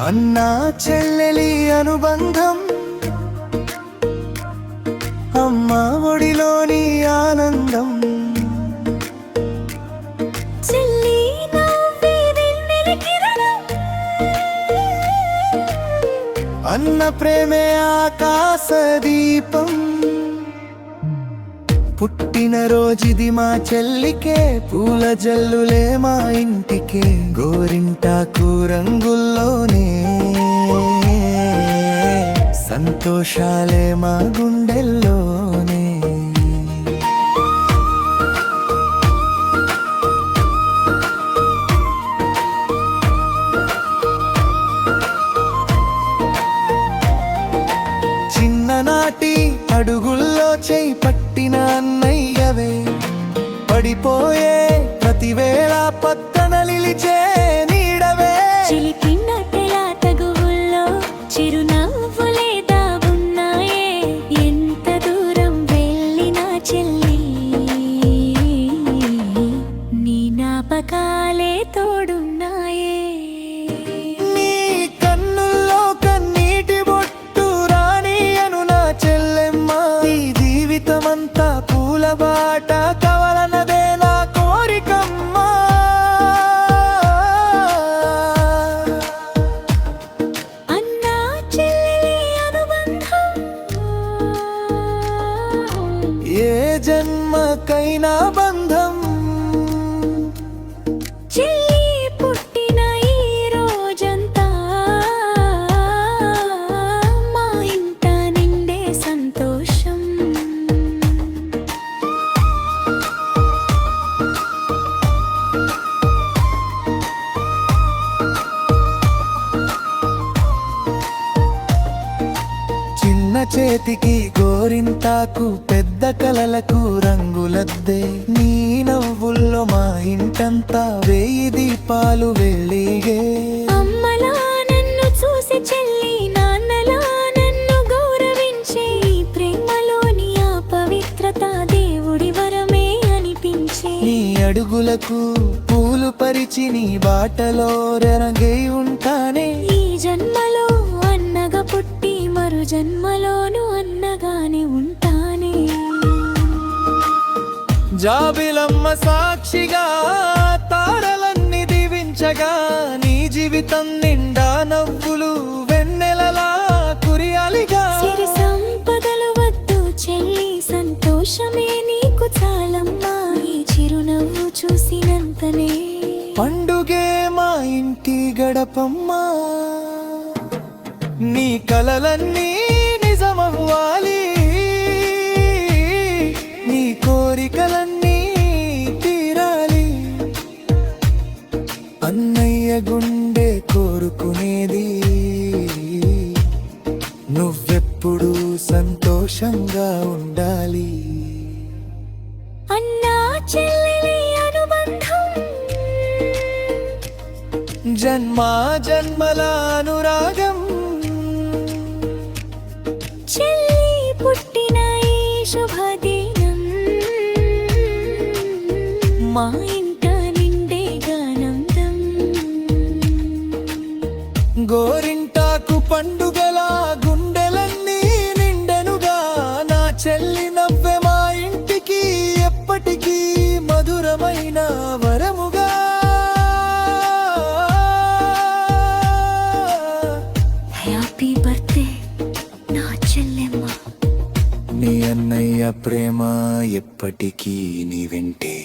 అన్నా చెల్లెలి అనుబంధం, అమ్మ ఒడిలోని ఆనందం, అన్న ప్రేమే ఆకాశ దీపం. పుట్టిన రోజుది మా చెల్లికే, పూల జల్లులే మా ఇంటికే, గోరింటాకు రంగుల్లోనే సంతోషాలే మా గుండెల్లోనే. చిన్ననాటి అడుగుల్లో చేయి పట్టిన అన్నయ్యవే, పడిపోయే ప్రతివేళ పక్కన నిలిచే నీడవే. చిలిపిన్నట్టెలా తగువుల్లో చిరునవ్వులే దాగున్నాయే, ఎంత దూరం వెళ్ళినా చెల్లి నీ జ్ఞాపకాలే తోడున్నాయే. నీ కన్నుల్లో కన్నీటి బొట్టు రాని అను నా చెల్లెమ్మ, ఈ జీవితమంతా పూల బాట కవలనదే నా కోరికమ్మా. అన్నా చెల్లెలి అనుబంధం ఏ జన్మకైనా బంధం. చెల్లి పుట్టిన ఈ రోజంతా మా ఇంట నిండే సంతోషం. చిన్న చేతికి గోరింటాకు, పెద్ద కలలకు రంగులద్దే, నీ నవ్వుల్లో మా ఇంటంతా 1000 దీపాలు వెలిగే. అమ్మలా నన్ను చూసి చెల్లి, నాన్నలా నన్ను గౌరవించే, ఈ ప్రేమలోని ఆ పవిత్రత దేవుడి వరమే అనిపించే. నీ అడుగులకు పూలు పరిచి నీ బాటలో రెనగై ఉంటానే. ఈ జన్మలో అన్నగా పుట్టి మరు జన్మలోను అన్నగానే ఉంటానే. జాబిలమ్మ సాక్షిగా తారలన్నీ దీవించగా, నీ జీవితం నిండా నవ్వులు వెన్నెలలా కురియాలిగా. సిరి సంపదలు వద్దు చెల్లి, సంతోషమే నీకు చాలమ్మా. ఈ చిరునవ్వు చూసినంతనే పండుగే మా ఇంటి గడపమ్మా. నీ కలలన్నీ నిజమవ్వాలి, నీ కోరికలన్నీ తీరాలి. అన్నయ్య గుండె కోరుకునేది, నువ్వెప్పుడు సంతోషంగా ఉండాలి. అన్నా చెల్లెలి అనుబంధం జన్మా జన్మల అనురాగం. చెల్లి పుట్టిన ఈ శుభదినం మా ఇంట నిండే గానందం. గోరింటాకు పండుగల గుండెలన్నీ నిండెనుగా, నా చెల్లి నవ్వె మా ఇంటికి ఎప్పటికీ మధురమైన వరముగా. హ్యాపీ బర్త్డే నా చెల్లెమ్మ. నీ అన్నయ్య ప్రేమ ఎప్పటికీ నీ వెంటే.